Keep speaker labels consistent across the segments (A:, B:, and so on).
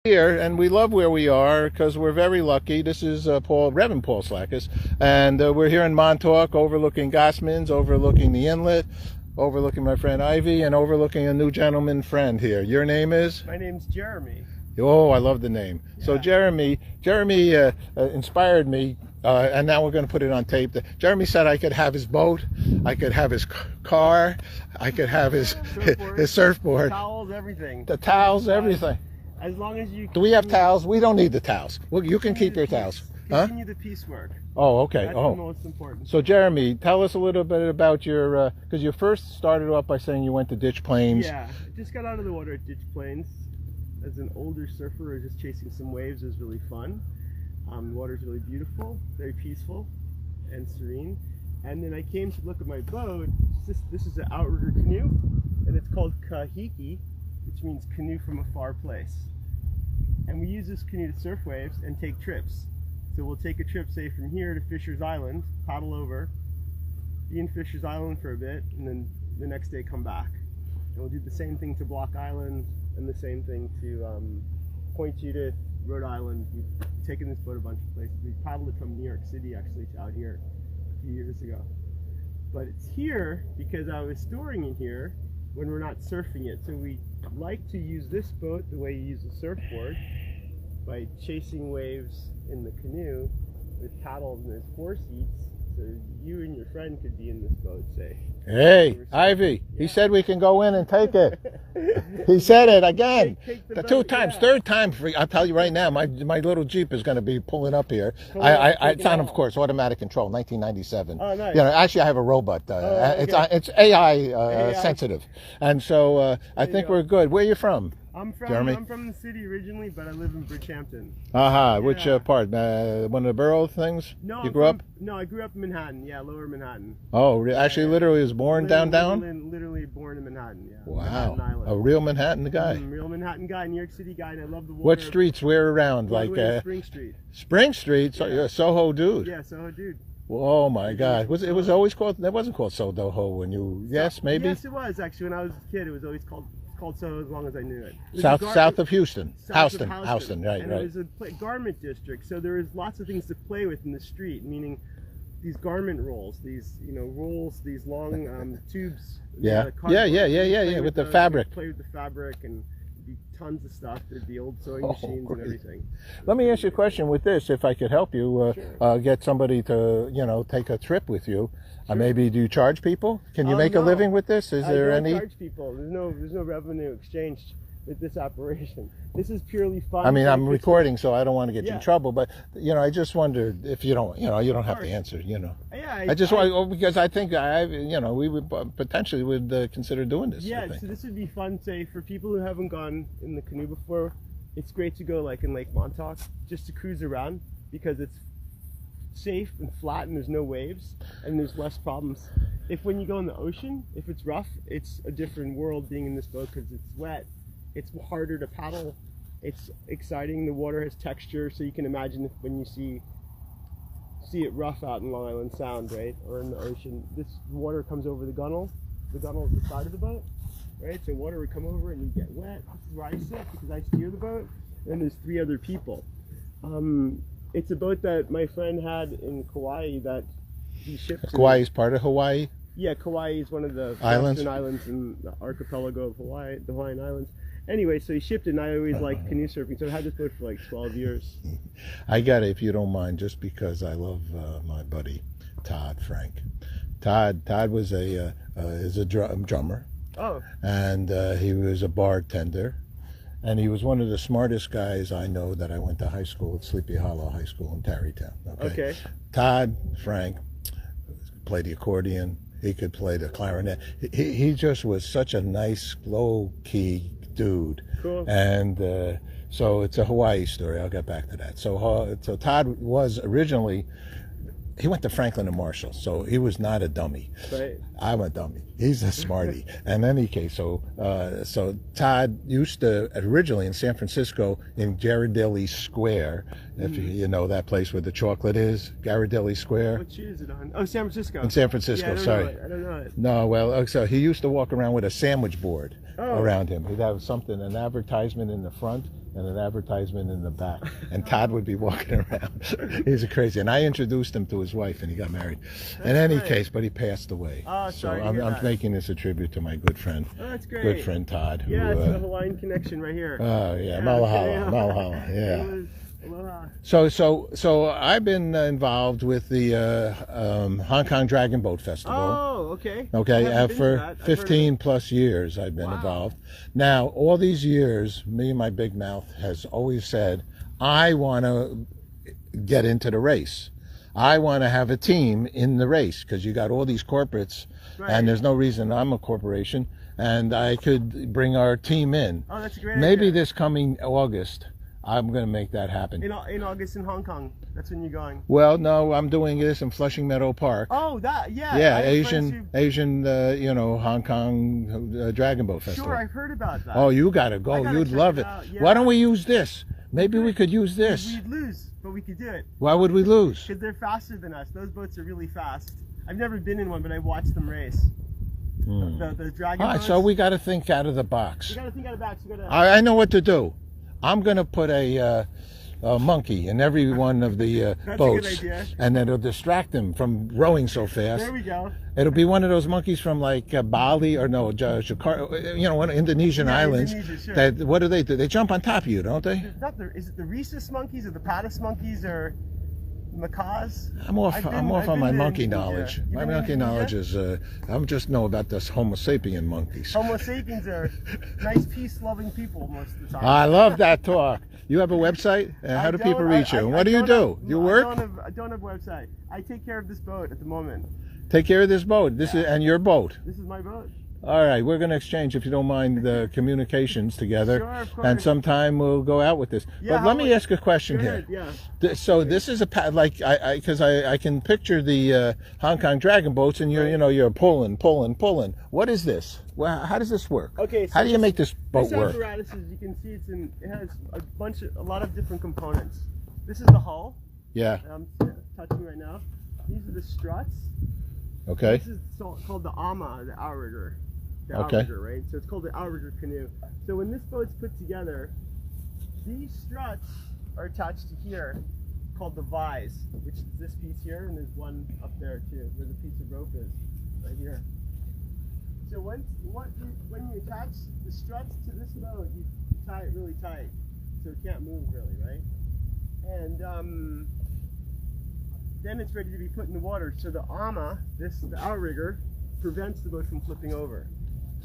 A: Here, and we love where we are because we're very lucky. This is Reverend Paul Slackus, and we're here in Montauk, overlooking Gossman's, overlooking the inlet, overlooking my friend Ivy, and overlooking a new gentleman friend here. Your name is?
B: My name's Jeremy.
A: Oh, I love the name. Yeah. So Jeremy inspired me, and now we're going to put it on tape. Jeremy said I could have his boat, I could have his car, I could have his surfboard.
B: Towels, everything.
A: The towels, everything.
B: As long as you...
A: Do we have towels? We don't need the towels. Well, you can keep your towels.
B: Continue the piecework.
A: Oh, okay.
B: That's the most important.
A: So, Jeremy, tell us a little bit about your... Because you first started off by saying you went to Ditch Plains.
B: Yeah, I just got out of the water at Ditch Plains. As an older surfer, I was just chasing some waves. It was really fun. The water's really beautiful, very peaceful and serene. And then I came to look at my boat. This is an outrigger canoe, and it's called Kahiki, which means canoe from a far place. And we use this canoe to surf waves and take trips. So we'll take a trip, say, from here to Fisher's Island, paddle over, be in Fisher's Island for a bit, and then the next day come back. And we'll do the same thing to Block Island, and the same thing to Point Judith, Rhode Island. We've taken this boat a bunch of places. We paddled it from New York City, actually, to out here a few years ago. But it's here because I was storing it here when we're not surfing it. So we like to use this boat the way you use a surfboard, by chasing waves in the canoe with paddles, and there's 4 seats, so you and your friend could be in this boat, say.
A: Hey, Ivy, yeah. He said we can go in and take it. He said it again. Take the 2 times, yeah. 3rd time. I'll tell you right now, my little Jeep is going to be pulling up here. It's on, of course, automatic control, 1997.
B: Oh, nice.
A: You know, actually, I have a robot. Okay. It's AI sensitive, and so I think we're good. Where are you from? Jeremy?
B: I'm from the city originally, but I live in Bridgehampton.
A: Yeah. Which part? One of the borough things?
B: No,
A: you grew up?
B: No, I grew up in Manhattan. Yeah, Lower Manhattan.
A: Oh, actually, literally was born down?
B: Literally born in Manhattan. Yeah.
A: Wow, a real Manhattan guy.
B: Real Manhattan guy, New York City guy, and I love the water.
A: What streets? Where around?
B: Spring Street.
A: Spring Street. So you're a Soho dude.
B: Yeah, Soho dude.
A: Oh my God! It was always called? That wasn't called Soho when you? Yes, maybe.
B: Yes, it was actually. When I was a kid, it was always called Soho as long as I knew it.
A: South of Houston.
B: Houston,
A: right.
B: It was a garment district, so there was lots of things to play with in the street, meaning these garment rolls, these rolls, these long tubes.
A: Yeah, with the fabric.
B: Play with the fabric and be tons of stuff. There'd be old sewing machines and everything.
A: Let me ask you a question with this, if I could help you,
B: sure.
A: Get somebody to take a trip with you.
B: Sure.
A: Maybe do you charge people? Can you make a living with this? Is there any?
B: I don't charge people. There's no revenue exchanged with this operation. This is purely fun.
A: I mean, I'm recording, so I don't want to get you in trouble. But I just wondered if you don't have to answer.
B: Yeah.
A: I just want because I think we would potentially consider doing this.
B: Yeah. So this would be fun, say, for people who haven't gone in the canoe before. It's great to go like in Lake Montauk, just to cruise around, because it's safe and flat and there's no waves and there's less problems. If when you go in the ocean, if it's rough, it's a different world being in this boat because it's wet. It's harder to paddle. It's exciting. The water has texture, so you can imagine when you see it rough out in Long Island Sound, right, or in the ocean. This water comes over the gunnel. The gunnel is the side of the boat, right? So water would come over and you get wet. This is where I sit because I steer the boat. And there's 3 other people. It's a boat that my friend had in Kauai that he shipped to.
A: Kauai is part of Hawaii?
B: Yeah, Kauai is one of the
A: western
B: islands in the archipelago of Hawaii, the Hawaiian Islands. Anyway, so he shipped it, and I always liked canoe surfing, so I had this boat for like 12 years.
A: I got it, if you don't mind, just because I love my buddy, Todd Frank. Todd was is a drummer.
B: Oh.
A: And he was a bartender. And he was one of the smartest guys I know that I went to high school at Sleepy Hollow High School in Tarrytown.
B: Okay.
A: Todd Frank played the accordion. He could play the clarinet. He just was such a nice, low-key dude.
B: Cool.
A: And so it's a Hawaii story. I'll get back to that. So Todd was originally... He went to Franklin and Marshall, so he was not a dummy.
B: Right.
A: I'm a dummy. He's a smarty. In any case, so Todd used to originally in San Francisco in Ghirardelli Square, if you know that place where the chocolate is, Ghirardelli Square.
B: What street is it on? Oh, San Francisco.
A: In San Francisco,
B: yeah,
A: sorry.
B: I don't know it.
A: No, well, so he used to walk around with a sandwich board. around him. He'd have something, an advertisement in the front and an advertisement in the back. And Todd would be walking around. He's a crazy. And I introduced him to his wife, and he got married. In any case, but he passed away.
B: Oh,
A: so
B: sorry
A: I'm making this a tribute to my good friend.
B: Oh, that's great.
A: Good friend Todd.
B: Yeah, it's the Hawaiian connection right here.
A: Oh, yeah. Malahala. Malahala. Yeah.
B: Aloha.
A: So I've been involved with the Hong Kong Dragon Boat Festival.
B: Oh, okay.
A: Okay, for 15 plus years I've been involved. Now, all these years, me and my big mouth has always said, I want to get into the race. I want to have a team in the race, because you got all these corporates, and there's no reason I'm a corporation, and I could bring our team in.
B: Oh, that's a great
A: Maybe
B: idea.
A: this coming August, I'm going to make that happen.
B: In August in Hong Kong. That's when you're going.
A: Well, no, I'm doing this in Flushing Meadow Park.
B: Oh, yeah.
A: Yeah, Asian, Hong Kong Dragon Boat Festival.
B: Sure, I've heard about that.
A: Oh, you got to go. You'd love it.
B: Yeah.
A: Why don't we use this? Maybe we could use this.
B: We'd lose, but we could do it.
A: Why would we lose?
B: Because they're faster than us. Those boats are really fast. I've never been in one, but I've watched them race. The dragon
A: All right,
B: boats.
A: so we got to think out of the box.
B: You got to think out of the box. You gotta...
A: I know what to do. I'm going to put a monkey in every one of the boats,
B: a good idea.
A: and then it'll distract them from rowing so fast.
B: There we go.
A: It'll be one of those monkeys from like Bali or no, Jakarta, one of Indonesian islands.
B: Indonesia, sure.
A: That what do? They jump on top of you, don't they?
B: Is it the rhesus monkeys or the paddis monkeys or macaws?
A: I'm off on my monkey knowledge.
B: You
A: My
B: been to
A: monkey
B: Indonesia?
A: knowledge is I'm just know about this Homo sapien monkeys.
B: Homo sapiens are nice, peace-loving people most of the time.
A: I love that talk. You have a website? How do people reach you? And what do you do? You work?
B: I don't have a website. I take care of this boat at the moment.
A: Take care of this boat. This is and your boat.
B: This is my boat.
A: All right, we're going to exchange, if you don't mind, the communications together.
B: Sure, of course.
A: And sometime we'll go out with this.
B: Yeah,
A: but let me ask a question here.
B: Yeah.
A: So this is like because I can picture the Hong Kong Dragon boats, and you're pulling. What is this? Well, how does this work?
B: Okay. So
A: how do you make this boat
B: this
A: work?
B: apparatus, as you can see, it has a lot of different components. This is the hull.
A: Yeah.
B: I'm touching right now. These are the struts.
A: Okay.
B: This is called the ama, the outrigger. The
A: Okay.
B: outrigger, right? So it's called the outrigger canoe. So when this boat's put together, these struts are attached to here, called the vise, which is this piece here, and there's one up there too, where the piece of rope is, right here. So when you attach the struts to this boat, you tie it really tight, so it can't move really, right? And then it's ready to be put in the water. So the ama, the outrigger, prevents the boat from flipping over.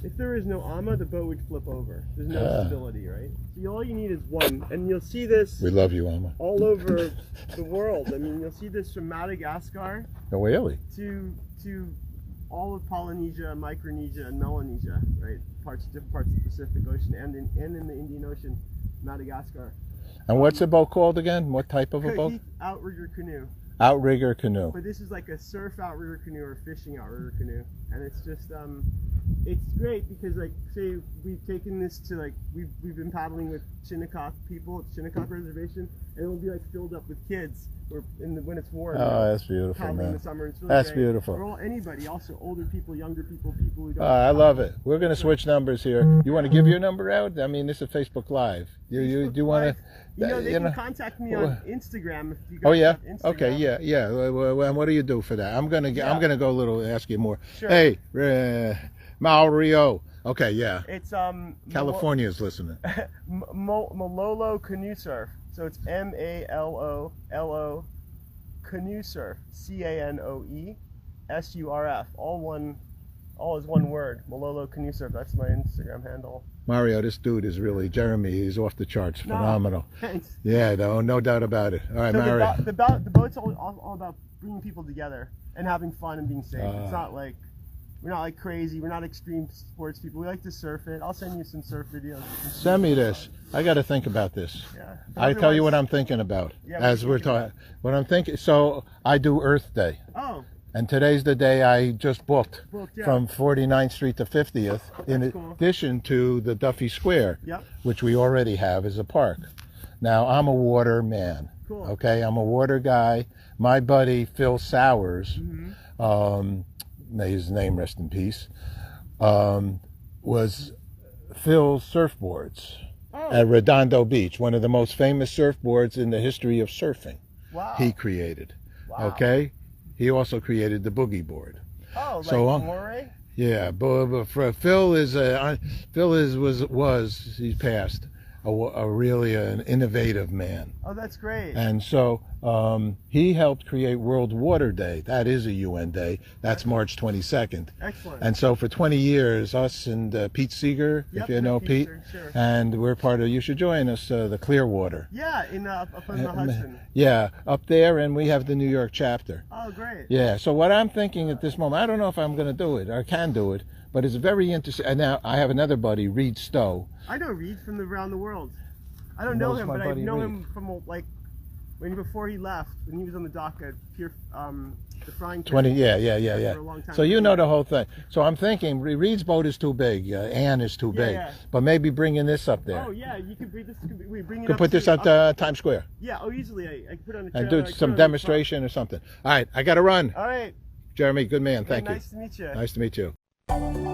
B: If there is no ama, the boat would flip over. There's no stability, right? So all you need is one, and you'll see this.
A: We love you, Alma.
B: All over the world. I mean, you'll see this from Madagascar
A: Oh, really?
B: to all of Polynesia, Micronesia, and Melanesia, right? Different parts of the Pacific Ocean and in the Indian Ocean, Madagascar.
A: And what's the boat called again? What type of a boat?
B: Outrigger canoe.
A: Outrigger canoe.
B: But this is like a surf outrigger canoe or fishing outrigger canoe, and it's just it's great because, like, say we've taken this to, like, we've been paddling with Shinnecock people at Shinnecock Reservation, and it'll be like filled up with kids when it's warm.
A: Oh, that's beautiful,
B: paddling
A: man.
B: in the summer. It's really
A: That's
B: great.
A: beautiful.
B: Or anybody, also older people, younger people, people who don't.
A: I love it. We're going to switch numbers here. You want to give your number out? I mean, this is Facebook Live. Do you want to?
B: They can contact me on Instagram if you guys have Instagram.
A: Okay, yeah. Well, what do you do for that? I'm gonna go a little, ask you more.
B: Sure.
A: Hey, Mario. Okay, yeah.
B: It's
A: California's listening.
B: Malolo Canoe Surf. So it's MALOLO Canoe Surf. CANOESURF. All is one word. Malolo Canoe Surf. That's my Instagram handle.
A: Mario, this dude is really Jeremy. He's off the charts. Phenomenal.
B: Thanks.
A: Yeah, no doubt about it. All right,
B: So
A: Mario.
B: the boat's all about bringing people together and having fun and being safe. It's not like we're not like crazy. We're not extreme sports people. We like to surf it. I'll send you some surf videos.
A: Send me this. I got to think about this.
B: Yeah.
A: I tell you what I'm thinking about as we're talking. What I'm thinking. So I do Earth Day.
B: Oh.
A: And today's the day I just booked
B: yeah.
A: from 49th Street to 50th, in addition to the Duffy Square, which we already have as a park. Now, I'm a water man.
B: Cool.
A: Okay, I'm a water guy. My buddy Phil Sowers, may his name rest in peace, was Phil's surfboards
B: Oh,
A: at Redondo Beach, one of the most famous surfboards in the history of surfing.
B: wow.
A: He created.
B: Wow.
A: Okay? He also created the boogie board.
B: Oh, like
A: So,
B: moray?
A: Yeah, but Phil he's passed, a really an innovative man.
B: Oh, that's great.
A: And so he helped create World Water Day. That is a UN day. That's March 22nd.
B: Excellent.
A: And so for 20 years, us and Pete Seeger,
B: Yep,
A: if you know Pete,
B: sure.
A: and we're part of, you should join us, the Clearwater.
B: Yeah, up in the Hudson.
A: Yeah, up there, and we have the New York chapter.
B: Oh, great.
A: Yeah, so what I'm thinking at this moment, I don't know if I'm going to do it, or can do it, but it's very interesting. And now I have another buddy, Reed Stowe.
B: I know Reed from around the world. I don't know him, but I know him from like before he left, when he was on the dock at Pier, the frying pan.
A: 20, yeah.
B: For a long time.
A: So you know the whole thing. So I'm thinking Reed's boat is too big, Ann is too big, but maybe bringing this up there.
B: Oh yeah, you could bring this. We bring it
A: Could
B: up
A: put this
B: to,
A: at Times Square.
B: Yeah. Oh, easily I could put it on a
A: And
B: trailer,
A: do some demonstration or something. All right, I got to run.
B: All right.
A: Jeremy, good man.
B: Hey,
A: Thank you.
B: nice to meet you.
A: Nice to meet you.